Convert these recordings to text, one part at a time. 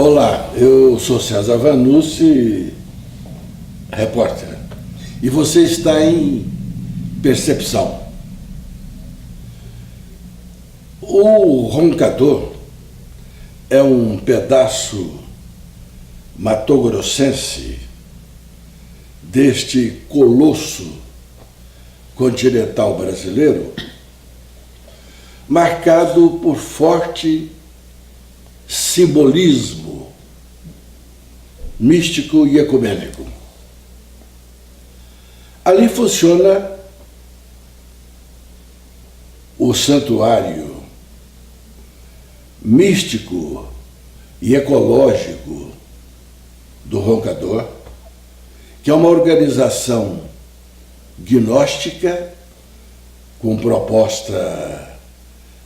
Olá, eu sou César Vanucci, repórter, e você está em Percepção. O roncador é um pedaço matogrossense deste colosso continental brasileiro, marcado por forte simbolismo místico e ecumênico. Ali funciona o santuário místico e ecológico do Roncador, que é uma organização gnóstica com proposta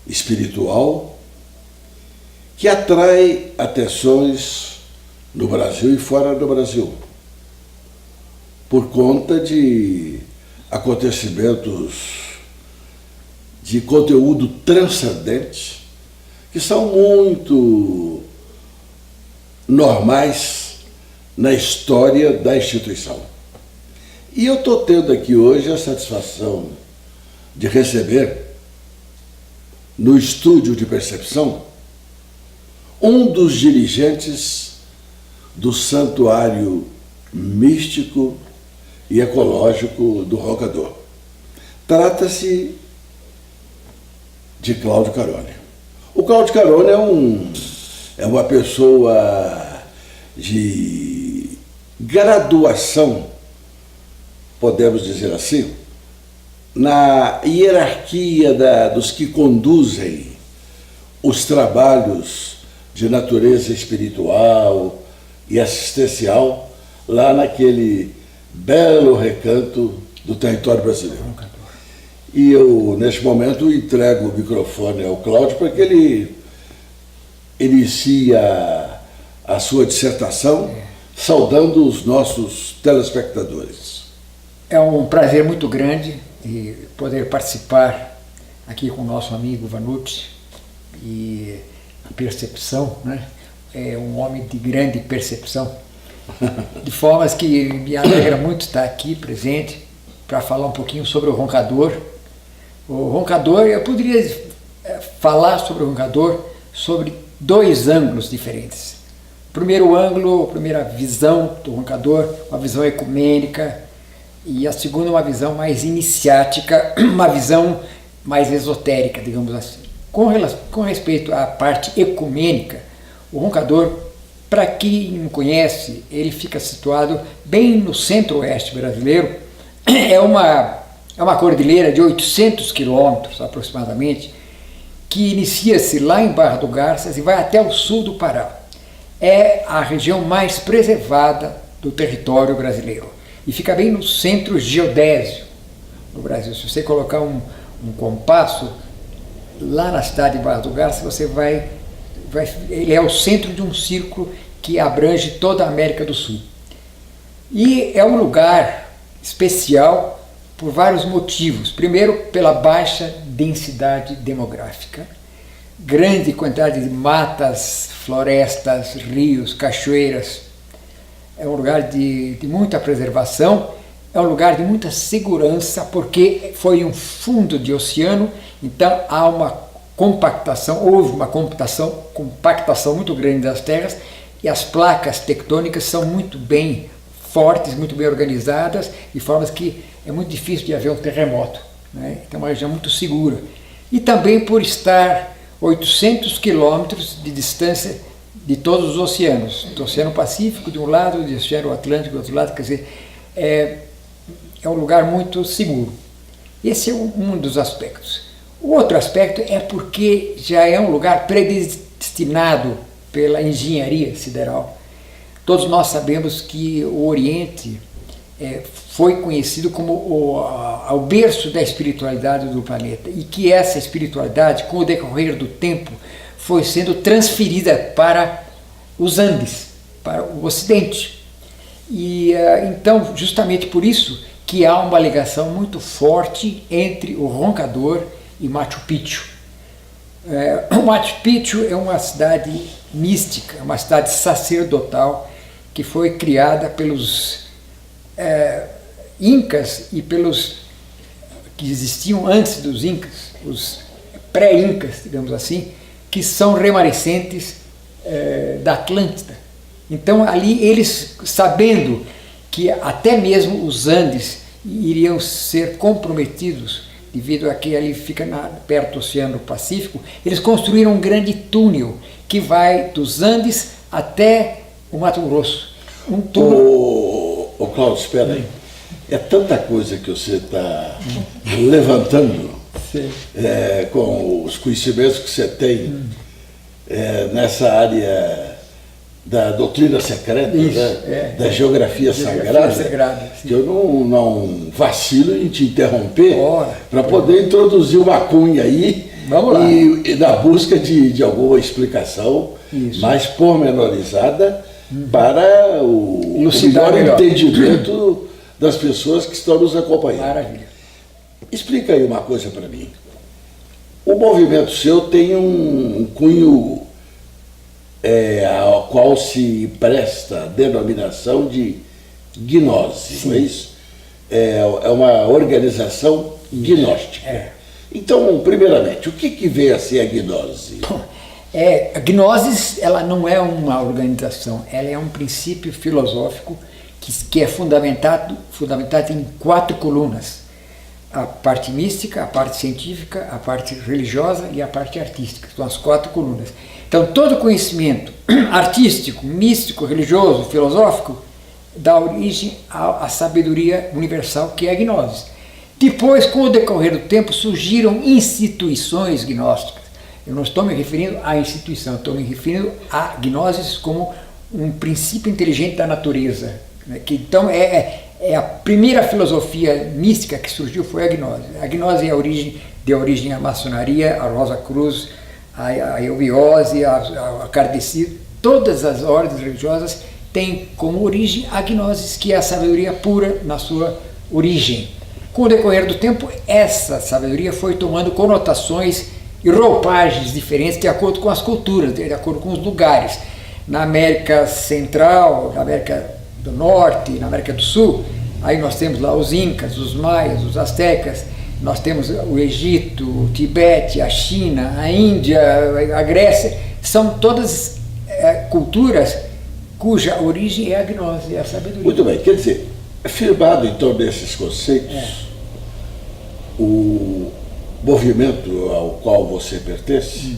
espiritual que atrai atenções no Brasil e fora do Brasil, por conta de acontecimentos de conteúdo transcendente que são muito normais na história da instituição. E eu estou tendo aqui hoje a satisfação de receber no estúdio de Percepção um dos dirigentes do santuário místico e ecológico do Roncador. Trata-se de Cláudio Carone. O Cláudio Carone é uma pessoa de graduação, podemos dizer assim, na hierarquia dos que conduzem os trabalhos de natureza espiritual e assistencial lá naquele belo recanto do território brasileiro. E eu, neste momento, entrego o microfone ao Cláudio para que ele inicie a sua dissertação, saudando os nossos telespectadores. É um prazer muito grande de poder participar aqui com o nosso amigo Vanucci e a percepção, né? É um homem de grande percepção, de formas que me alegra muito estar aqui presente para falar um pouquinho sobre o Roncador. O Roncador, eu poderia falar sobre o Roncador sobre dois ângulos diferentes. O primeiro ângulo, a primeira visão do Roncador, uma visão ecumênica, e a segunda uma visão mais iniciática, uma visão mais esotérica, digamos assim. Com respeito à parte ecumênica, o Roncador, para quem não conhece, ele fica situado bem no centro-oeste brasileiro. É uma cordilheira de 800 quilômetros aproximadamente, que inicia-se lá em Barra do Garças e vai até o sul do Pará. É a região mais preservada do território brasileiro e fica bem no centro geodésio do Brasil. Se você colocar um compasso lá na cidade de Barra do Garças, você ele é o centro de um círculo que abrange toda a América do Sul. E é um lugar especial por vários motivos. Primeiro, pela baixa densidade demográfica. Grande quantidade de matas, florestas, rios, cachoeiras. É um lugar de muita preservação, é um lugar de muita segurança, porque foi um fundo de oceano, então há uma compactação, houve uma compactação muito grande das terras, e as placas tectônicas são muito bem fortes, muito bem organizadas, de formas que é muito difícil de haver um terremoto, né? Então é uma região muito segura. E também por estar 800 quilômetros de distância de todos os oceanos, do Oceano Pacífico de um lado, do Oceano Atlântico do outro lado, quer dizer, é um lugar muito seguro. Esse é um dos aspectos. O outro aspecto é porque já é um lugar predestinado pela engenharia sideral. Todos nós sabemos que o Oriente foi conhecido como o berço da espiritualidade do planeta, e que essa espiritualidade, com o decorrer do tempo, foi sendo transferida para os Andes, para o Ocidente. E então, justamente por isso que há uma ligação muito forte entre o Roncador e Machu Picchu. O Machu Picchu é uma cidade mística, uma cidade sacerdotal que foi criada pelos Incas e pelos que existiam antes dos Incas, os pré-Incas, digamos assim, que são remanescentes da Atlântida. Então ali eles, sabendo que até mesmo os Andes iriam ser comprometidos devido a que ali fica perto do Oceano Pacífico, eles construíram um grande túnel que vai dos Andes até o Mato Grosso. Um túnel... Ô Cláudio, espera aí. É tanta coisa que você está levantando com os conhecimentos que você tem nessa área da doutrina secreta, Isso, né? Da geografia sagrada, que eu não vacilo em te interromper para poder introduzir uma cunha aí. Vamos lá. E na busca de alguma explicação mais pormenorizada para o melhor entendimento das pessoas que estão nos acompanhando. Maravilha. Explica aí uma coisa para mim. O movimento seu tem um cunho ao qual se presta a denominação de gnose, Sim. não é isso? É uma organização gnóstica. Então, primeiramente, o que vem a ser a gnose? A gnose, ela não é uma organização, ela é um princípio filosófico que é fundamentado em 4 colunas. A parte mística, a parte científica, a parte religiosa e a parte artística. São as 4 colunas. Então, todo conhecimento artístico, místico, religioso, filosófico, dá origem à sabedoria universal, que é a gnose. Depois, com o decorrer do tempo, surgiram instituições gnósticas. Eu não estou me referindo à instituição, estou me referindo a gnoses como um princípio inteligente da natureza. Né? Que, então, a primeira filosofia mística que surgiu foi a gnose. A gnose deu origem à maçonaria, à Rosa Cruz, a eubiose, a kardecismo. Todas as ordens religiosas têm como origem a gnose, que é a sabedoria pura na sua origem. Com o decorrer do tempo, essa sabedoria foi tomando conotações e roupagens diferentes de acordo com as culturas, de acordo com os lugares. Na América Central, na América do Norte, na América do Sul, aí nós temos lá os Incas, os Maias, os Astecas, nós temos o Egito, o Tibete, a China, a Índia, a Grécia. São todas culturas cuja origem é a gnose, é a sabedoria. Muito bem, quer dizer, firmado em torno desses conceitos, o movimento ao qual você pertence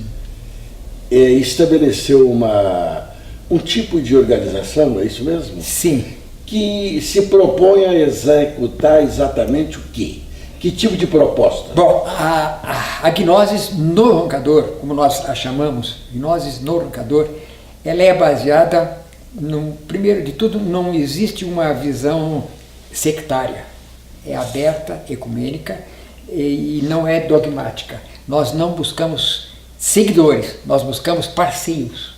estabeleceu um tipo de organização, não é isso mesmo? Sim. Que se propõe a executar exatamente o quê? Que tipo de proposta? Bom, a gnosis no roncador, como nós a chamamos, gnosis no roncador, ela é baseada, primeiro de tudo, não existe uma visão sectária. É aberta, ecumênica e não é dogmática. Nós não buscamos seguidores, nós buscamos parceiros.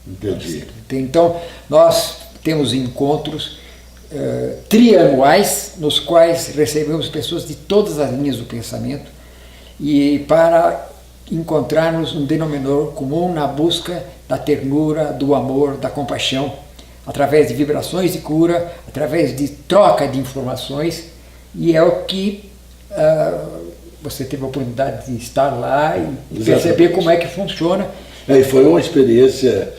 Entendi. Então, nós temos encontros trianuais, nos quais recebemos pessoas de todas as linhas do pensamento e para encontrarmos um denominador comum na busca da ternura, do amor, da compaixão, através de vibrações de cura, através de troca de informações, e é o que você teve a oportunidade de estar lá e perceber como é que funciona. E foi uma experiência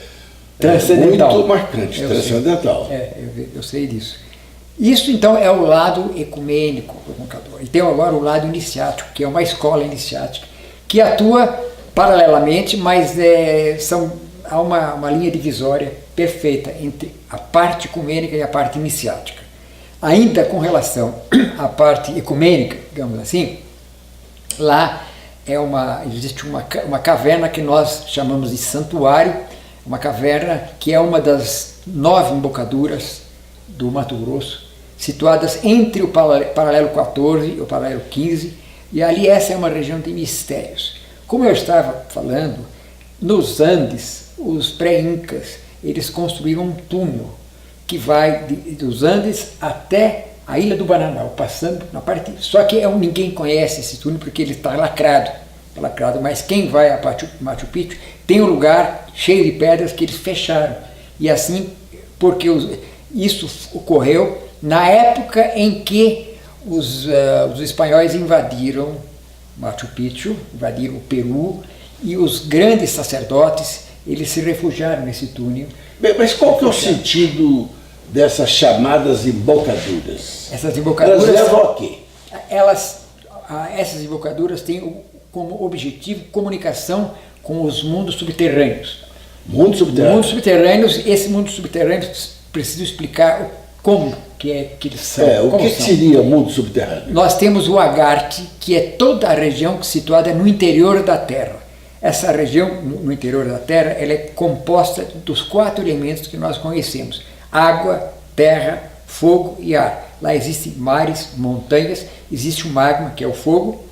transcendental. Muito marcante, transcendental. Eu sei disso. Isso, então, é o lado ecumênico do roncador. E tem agora o lado iniciático, que é uma escola iniciática, que atua paralelamente, mas há uma linha divisória perfeita entre a parte ecumênica e a parte iniciática. Ainda com relação à parte ecumênica, digamos assim, lá existe uma caverna que nós chamamos de santuário, uma caverna que é uma das 9 embocaduras do Mato Grosso, situadas entre o paralelo 14 e o paralelo 15, e ali essa é uma região de mistérios. Como eu estava falando, nos Andes, os pré-incas, eles construíram um túnel que vai dos Andes até a Ilha do Bananal, passando na parte... Só que ninguém conhece esse túnel porque ele está lacrado, lacrado, mas quem vai a Machu Picchu tem um lugar cheio de pedras que eles fecharam. E assim, porque isso ocorreu na época em que os espanhóis invadiram Machu Picchu, invadiram o Peru, e os grandes sacerdotes, eles se refugiaram nesse túnel. Bem, mas qual que é o sentido dessas chamadas embocaduras? Essas embocaduras... Elas levam a quê? Essas embocaduras têm como objetivo comunicação com os mundos subterrâneos. Mundo subterrâneo? Mundos subterrâneos, esse mundo subterrâneo, preciso explicar como que eles são. O que seria mundo subterrâneo? Nós temos o Agarte, que é toda a região situada no interior da Terra. Essa região, no interior da Terra, ela é composta dos 4 elementos que nós conhecemos: água, terra, fogo e ar. Lá existem mares, montanhas, existe o magma, que é o fogo,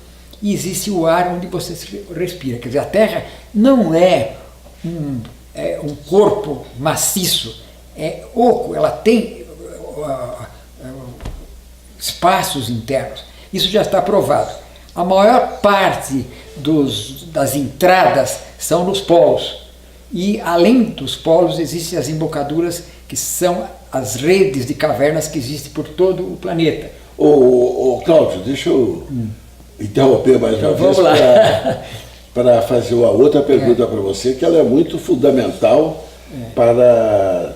e existe o ar onde você respira. Quer dizer, a Terra não é um corpo maciço, é oco, ela tem espaços internos. Isso já está provado. A maior parte das entradas são nos polos. E além dos polos existem as embocaduras, que são as redes de cavernas que existem por todo o planeta. Cláudio, deixa eu interromper mais uma vez para fazer uma outra pergunta para você, que ela é muito fundamental para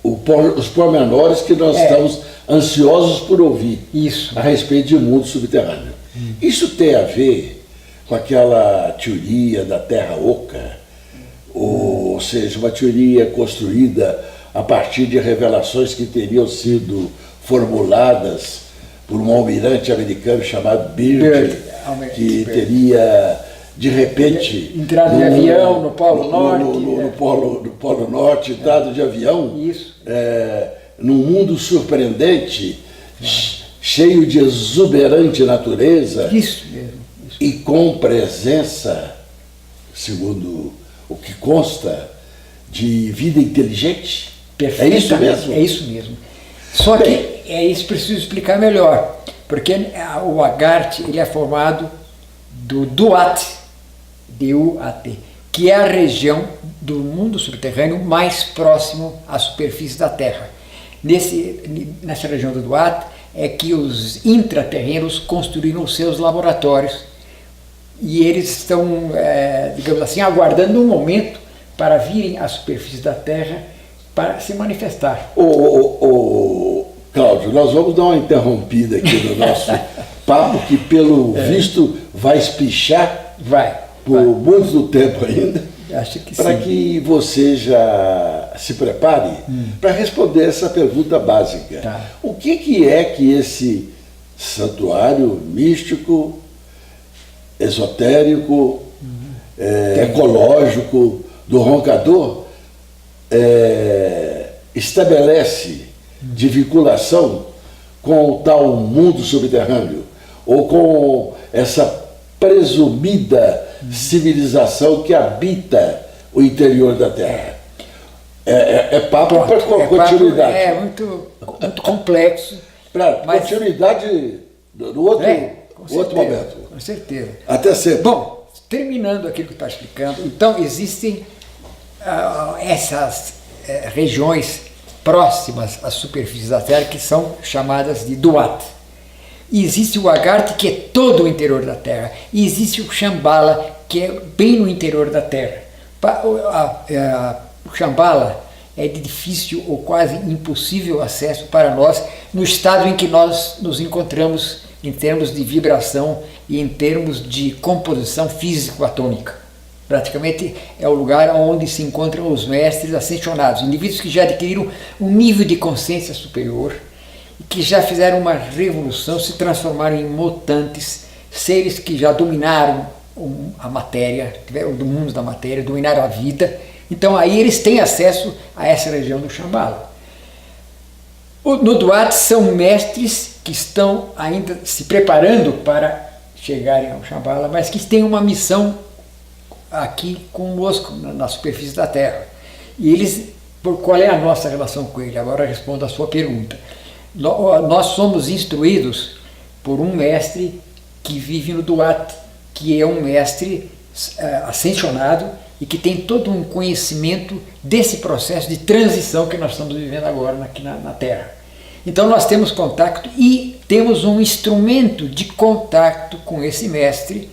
os pormenores que nós estamos ansiosos por ouvir a respeito de mundo subterrâneo. Isso tem a ver com aquela teoria da Terra Oca, ou seja, uma teoria construída a partir de revelações que teriam sido formuladas por um almirante americano chamado Byrd, que teria, de repente... entrado de avião no Polo Norte. No Polo Norte, entrado de avião, num mundo surpreendente, cheio de exuberante natureza, isso mesmo. E com presença, segundo o que consta, de vida inteligente. É isso mesmo? É isso mesmo. Só que isso preciso explicar melhor, porque o Agarte ele é formado do Duat, D-U-A-T, que é a região do mundo subterrâneo mais próximo à superfície da Terra. Nessa região do Duat é que os intraterrenos construíram os seus laboratórios e eles estão, digamos assim, aguardando um momento para virem à superfície da Terra para se manifestar. Cláudio, nós vamos dar uma interrompida aqui no nosso papo, que pelo visto vai espichar por muito tempo ainda. Acho que para que você já se prepare para responder essa pergunta básica. Tá. O que é que esse santuário místico, esotérico, ecológico do Roncador estabelece de vinculação com o tal mundo subterrâneo, ou com essa presumida civilização que habita o interior da Terra? É papo para continuidade. É muito complexo. Para continuidade no outro momento. Com certeza. Até sempre. Bom, terminando aquilo que está explicando, então existem essas regiões próximas à superfície da Terra que são chamadas de Duat. E existe o Agarte, que é todo o interior da Terra. E existe o Shambhala, que é bem no interior da Terra. O Shambhala é de difícil ou quase impossível acesso para nós no estado em que nós nos encontramos em termos de vibração e em termos de composição físico-atômica. Praticamente é o lugar onde se encontram os mestres ascensionados, indivíduos que já adquiriram um nível de consciência superior, que já fizeram uma revolução, se transformaram em mutantes, seres que já dominaram a matéria, tiveram do mundo da matéria, dominaram a vida. Então aí eles têm acesso a essa região do Shambhala. No Duat são mestres que estão ainda se preparando para chegarem ao Shambhala, mas que têm uma missão aqui conosco, na superfície da Terra. E eles, qual é a nossa relação com ele? Agora respondo a sua pergunta. Nós somos instruídos por um mestre que vive no Duat, que é um mestre ascensionado e que tem todo um conhecimento desse processo de transição que nós estamos vivendo agora aqui na Terra. Então nós temos contato e temos um instrumento de contato com esse mestre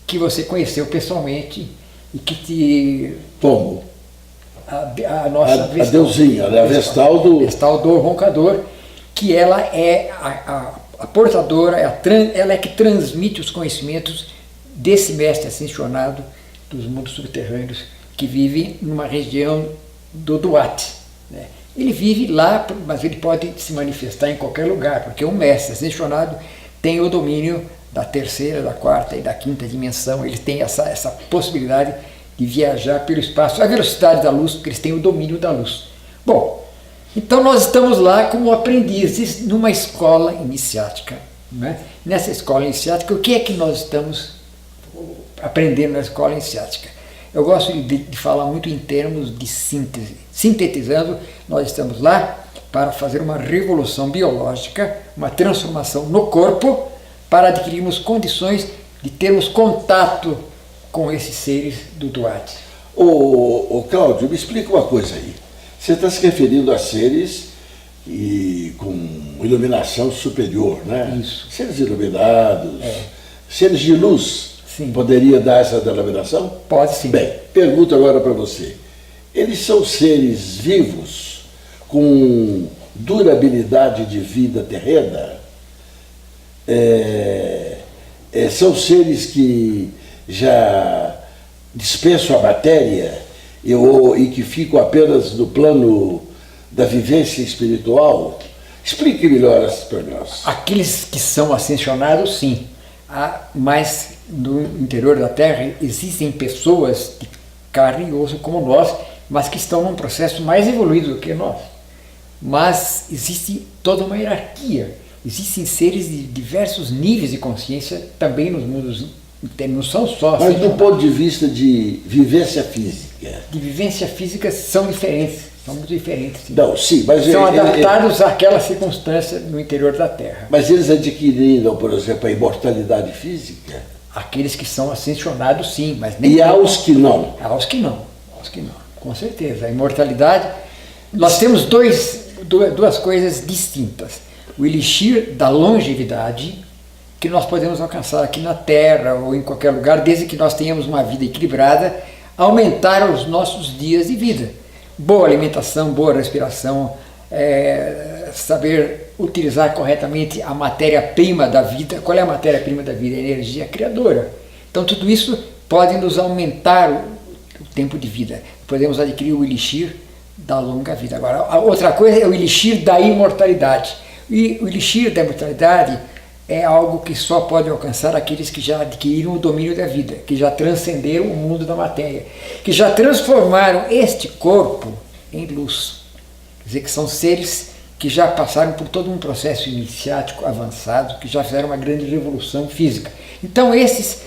que você conheceu pessoalmente e que te... Como? A nossa a Deusinha, a Vestal do... Vestal do Roncador, que ela é a portadora, ela é que transmite os conhecimentos desse mestre ascensionado dos mundos subterrâneos que vive numa região do Duarte, né? Ele vive lá, mas ele pode se manifestar em qualquer lugar, porque um mestre ascensionado tem o domínio da terceira, da quarta e da quinta dimensão. Ele tem essa possibilidade de viajar pelo espaço, a velocidade da luz, porque eles têm o domínio da luz. Bom, então nós estamos lá como aprendizes numa escola iniciática, né? Nessa escola iniciática, o que é que nós estamos aprendendo na escola iniciática? Eu gosto de falar muito em termos de síntese. Sintetizando, nós estamos lá para fazer uma revolução biológica, uma transformação no corpo, para adquirirmos condições de termos contato com esses seres do Duarte. Ô Cláudio, me explica uma coisa aí. Você está se referindo a seres com iluminação superior, né? Isso. Seres iluminados, seres de luz. Sim. Poderia dar essa denominação? Pode sim. Bem, pergunto agora para você. Eles são seres vivos com durabilidade de vida terrena? São seres que já dispensam a matéria e que ficam apenas no plano da vivência espiritual? Explique melhor isso para nós. Aqueles que são ascensionados, sim. Mas no interior da Terra existem pessoas de carne e osso como nós, mas que estão num processo mais evoluído do que nós. Mas existe toda uma hierarquia. Existem seres de diversos níveis de consciência também nos mundos internos, não são só... Mas do ponto de vista de vivência física? De vivência física são diferentes, são muito diferentes. Sim. Não, sim, mas... São adaptados àquela circunstância no interior da Terra. Mas eles adquiriram, por exemplo, a imortalidade física? Aqueles que são ascensionados, sim, mas nem... E há os que não? Há os que não, com certeza. A imortalidade... Nós temos duas coisas distintas. O elixir da longevidade, que nós podemos alcançar aqui na Terra ou em qualquer lugar, desde que nós tenhamos uma vida equilibrada, aumentar os nossos dias de vida. Boa alimentação, boa respiração, saber utilizar corretamente a matéria-prima da vida. Qual é a matéria-prima da vida? A energia criadora. Então tudo isso pode nos aumentar o tempo de vida. Podemos adquirir o elixir da longa vida. Agora, a outra coisa é o elixir da imortalidade. E o elixir da imortalidade é algo que só pode alcançar aqueles que já adquiriram o domínio da vida, que já transcenderam o mundo da matéria, que já transformaram este corpo em luz. Quer dizer, que são seres que já passaram por todo um processo iniciático avançado, que já fizeram uma grande revolução física. Então eles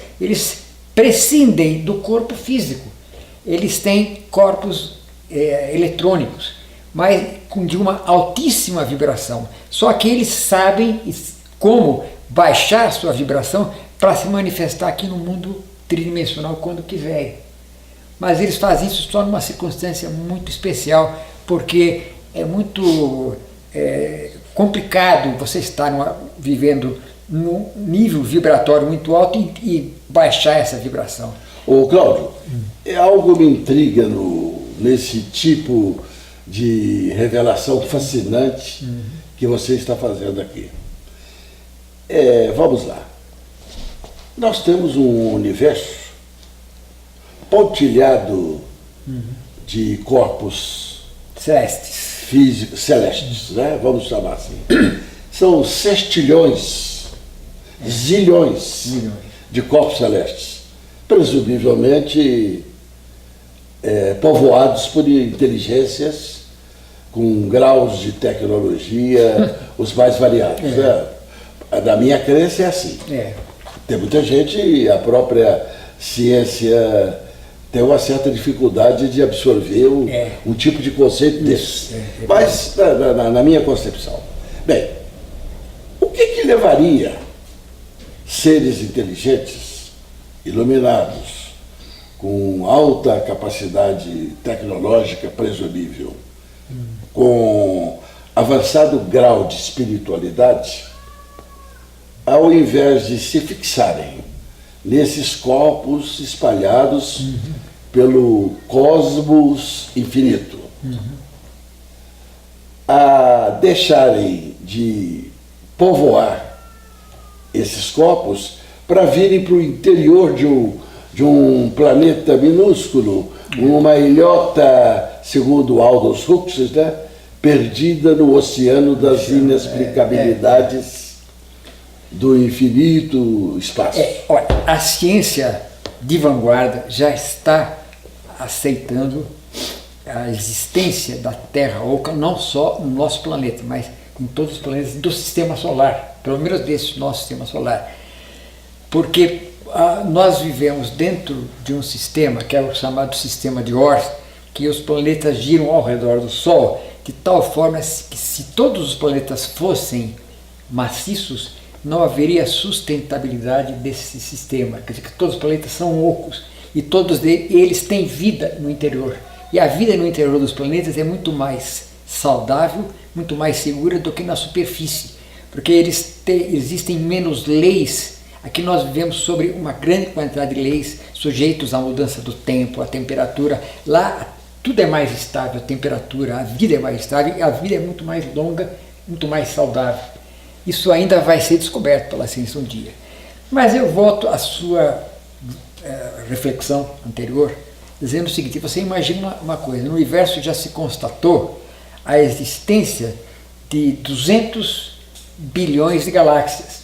prescindem do corpo físico. Eles têm corpos eletrônicos, mas de uma altíssima vibração. Só que eles sabem como baixar a sua vibração para se manifestar aqui no mundo tridimensional quando quiserem. Mas eles fazem isso só numa circunstância muito especial, porque é muito complicado você estar vivendo num nível vibratório muito alto e baixar essa vibração. Ô Cláudio, algo me intriga nesse tipo de revelação fascinante que você está fazendo aqui. Vamos lá. Nós temos um universo pontilhado de corpos celestes, físicos, celestes, né? Vamos chamar assim. São sextilhões, zilhões de corpos celestes, presumivelmente povoados por inteligências com graus de tecnologia os mais variados. Né? Na minha crença é assim. Tem muita gente, a própria ciência tem uma certa dificuldade de absorver um tipo de conceito desse. Mas, na minha concepção. Bem, o que levaria seres inteligentes iluminados, com alta capacidade tecnológica presumível, com avançado grau de espiritualidade, ao invés de se fixarem nesses corpos espalhados pelo cosmos infinito, a deixarem de povoar esses corpos para virem para o interior de um planeta minúsculo, uma ilhota, segundo Aldous Huxley, né, perdida no oceano das inexplicabilidades do infinito espaço. Olha, a ciência de vanguarda já está aceitando a existência da Terra oca, não só no nosso planeta, mas em todos os planetas do sistema solar, pelo menos desse nosso sistema solar. Porque nós vivemos dentro de um sistema, que é o chamado sistema de Oort, que os planetas giram ao redor do Sol, de tal forma que se todos os planetas fossem maciços, não haveria sustentabilidade desse sistema. Quer dizer que todos os planetas são ocos e todos eles têm vida no interior. E a vida no interior dos planetas é muito mais saudável, muito mais segura do que na superfície, porque existem menos leis. Aqui nós vivemos sobre uma grande quantidade de leis sujeitos à mudança do tempo, à temperatura. Lá tudo é mais estável, a temperatura, a vida é mais estável e a vida é muito mais longa, muito mais saudável. Isso ainda vai ser descoberto pela ciência um dia. Mas eu volto à sua reflexão anterior, dizendo o seguinte: você imagina uma coisa, no universo já se constatou a existência de 200 bilhões de galáxias.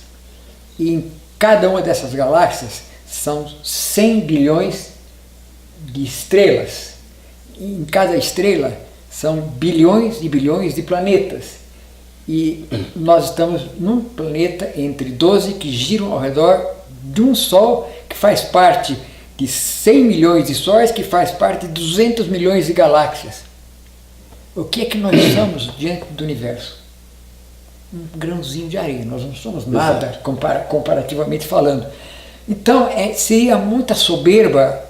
E em cada uma dessas galáxias são 100 bilhões de estrelas. E em cada estrela são bilhões e bilhões de planetas. E nós estamos num planeta entre 12 que giram ao redor de um Sol que faz parte de 100 milhões de sóis, que faz parte de 200 milhões de galáxias. O que é que nós somos diante do universo? Um grãozinho de areia, nós não somos nada comparativamente falando. Então seria muita soberba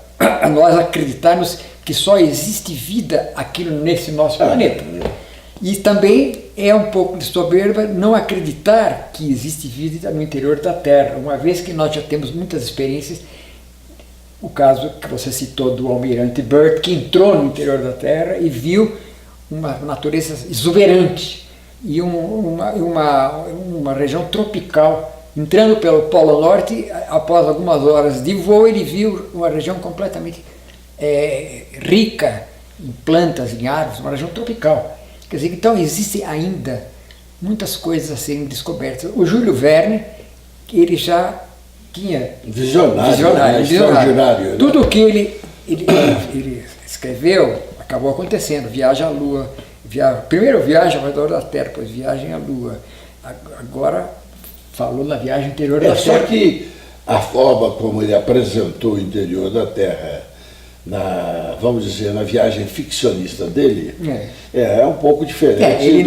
nós acreditarmos que só existe vida aqui nesse nosso planeta. E também é um pouco de soberba não acreditar que existe vida no interior da Terra, uma vez que nós já temos muitas experiências. O caso que você citou do almirante Byrd, que entrou no interior da Terra e viu uma natureza exuberante e uma região tropical. Entrando pelo Polo Norte, após algumas horas de voo, ele viu uma região completamente rica em plantas, em árvores, uma região tropical. Quer dizer, então existem ainda muitas coisas a serem descobertas. O Júlio Verne, ele já tinha visionário. Extraordinário, né? Tudo o que ele escreveu acabou acontecendo. Viagem à Lua, primeiro viagem ao redor da Terra, depois viagem à Lua. Agora falou na viagem interior da Terra. Só que a forma como ele apresentou o interior da Terra, vamos dizer, na viagem ficcionista dele, é um pouco diferente. Ele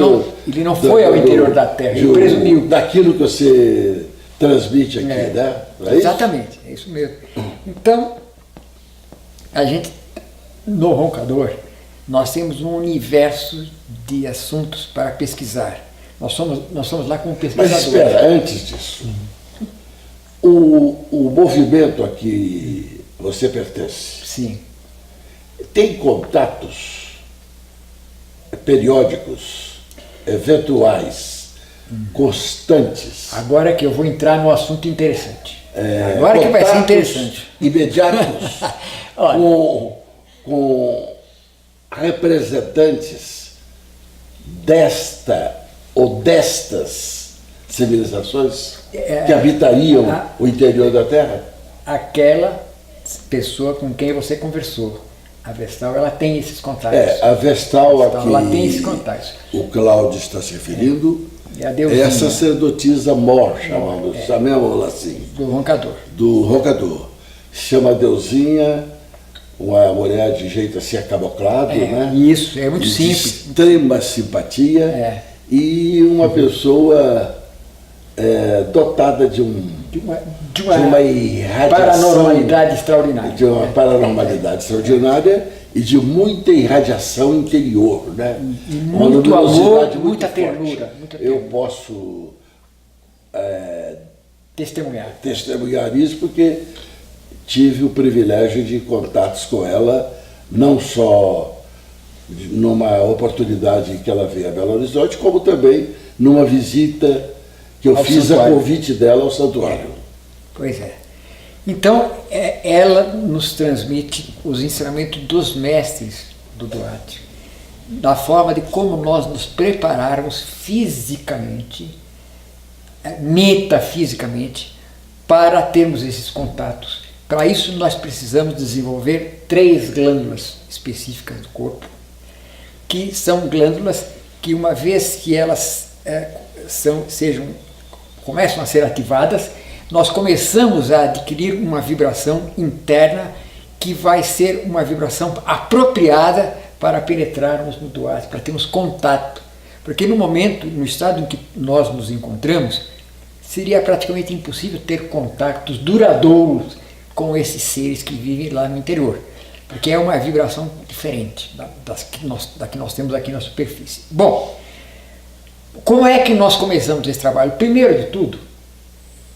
não foi ao interior da Terra, ele presumiu. Daquilo que você transmite aqui, né? É exatamente, é isso mesmo. Então, a gente, no Roncador, nós temos um universo de assuntos para pesquisar. Nós somos lá como pesquisadores. Mas espera, antes disso, o movimento a que você pertence, sim, tem contatos periódicos, eventuais, constantes? Agora que eu vou entrar no assunto interessante. Agora que vai ser interessante. Imediatos com representantes desta ou destas civilizações que habitariam o interior da Terra? Aquela pessoa com quem você conversou, a Vestal, ela tem esses contatos. A Vestal aqui, ela tem esses contatos. O Cláudio está se referindo, é a sacerdotisa Mor, chamamos assim. Do Roncador. Do Roncador. Chama Deusinha, uma mulher de jeito assim acaboclado, né? Isso, é muito simples. Extrema simpatia e uma pessoa dotada de um de uma irradiação, paranormalidade extraordinária. De uma paranormalidade extraordinária e de muita irradiação interior, né? Uma Muito luminosidade amor, muita ternura. Eu posso testemunhar isso porque tive o privilégio de contatos com ela, não só numa oportunidade que ela veio a Belo Horizonte, como também numa visita que eu fiz santuário. a convite dela ao santuário. Pois é. Então, ela nos transmite os ensinamentos dos mestres do Duarte, da forma de como nós nos prepararmos fisicamente, metafisicamente, para termos esses contatos. Para isso, nós precisamos desenvolver 3 glândulas específicas do corpo, que são glândulas que, uma vez que elas começam a ser ativadas, nós começamos a adquirir uma vibração interna que vai ser uma vibração apropriada para penetrarmos no Duarte, para termos contato. Porque no momento, no estado em que nós nos encontramos, seria praticamente impossível ter contatos duradouros com esses seres que vivem lá no interior, porque é uma vibração diferente da que nós temos aqui na superfície. Bom, como é que nós começamos esse trabalho? Primeiro de tudo,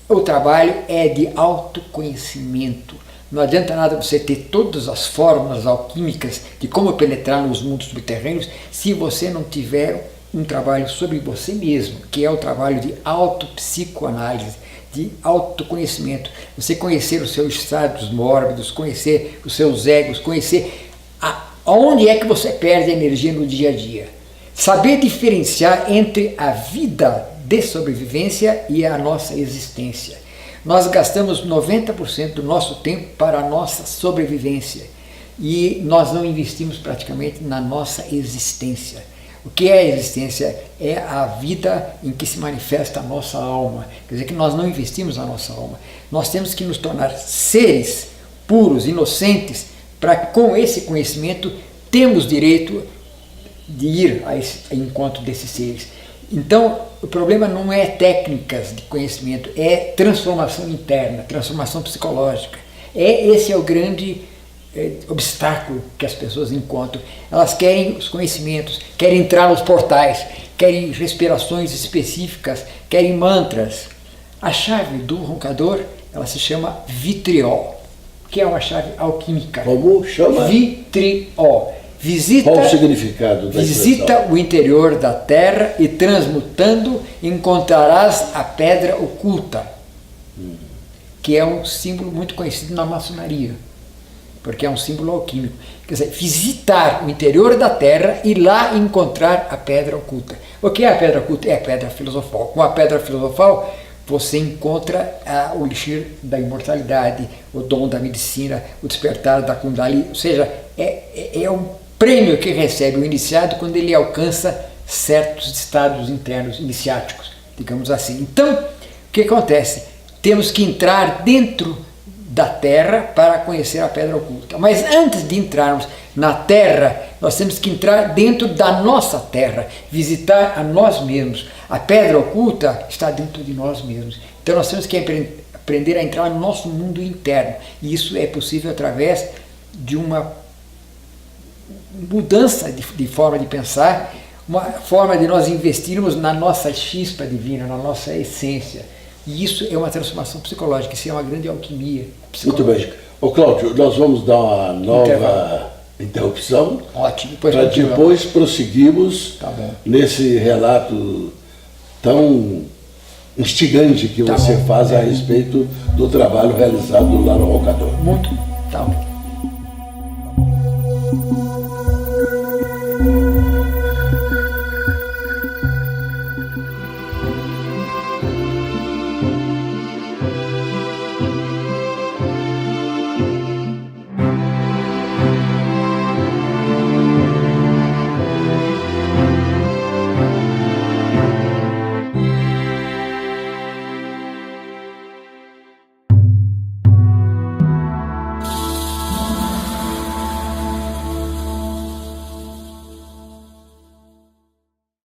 o trabalho é de autoconhecimento. Não adianta nada você ter todas as fórmulas alquímicas de como penetrar nos mundos subterrâneos se você não tiver um trabalho sobre você mesmo, que é o trabalho de autopsicoanálise, de autoconhecimento. Você conhecer os seus estados mórbidos, conhecer os seus egos, conhecer aonde é que você perde a energia no dia a dia. Saber diferenciar entre a vida de sobrevivência e a nossa existência. Nós gastamos 90% do nosso tempo para a nossa sobrevivência e nós não investimos praticamente na nossa existência. O que é a existência? É a vida em que se manifesta a nossa alma. Quer dizer que nós não investimos na nossa alma. Nós temos que nos tornar seres puros, inocentes, para com esse conhecimento temos direito de ir a esse encontro desses seres. Então, o problema não é técnicas de conhecimento, é transformação interna, transformação psicológica. Esse é o grande obstáculo que as pessoas encontram. Elas querem os conhecimentos, querem entrar nos portais, querem respirações específicas, querem mantras. A chave do roncador, ela se chama vitriol, que é uma chave alquímica. Como chama? Vitriol. Qual o significado da Visita o interior da terra e, transmutando, encontrarás a pedra oculta, que é um símbolo muito conhecido na maçonaria, porque é um símbolo alquímico. Quer dizer, visitar o interior da terra e lá encontrar a pedra oculta. O que é a pedra oculta? É a pedra filosofal. Com a pedra filosofal, você encontra o elixir da imortalidade, o dom da medicina, o despertar da Kundalini. Ou seja, é um prêmio que recebe o iniciado quando ele alcança certos estados internos iniciáticos, digamos assim. Então, o que acontece? Temos que entrar dentro da terra para conhecer a pedra oculta. Mas antes de entrarmos na terra, nós temos que entrar dentro da nossa terra, visitar a nós mesmos. A pedra oculta está dentro de nós mesmos. Então nós temos que aprender a entrar no nosso mundo interno. E isso é possível através de uma mudança de forma de pensar, uma forma de nós investirmos na nossa chispa divina, na nossa essência. E isso é uma transformação psicológica, isso é uma grande alquimia psicológica. Muito bem. Ô Cláudio, nós vamos dar uma nova interrupção. Ótimo. Para depois prosseguirmos nesse relato tão instigante que você faz a respeito do trabalho realizado lá no Roncador. Muito. Tá bom.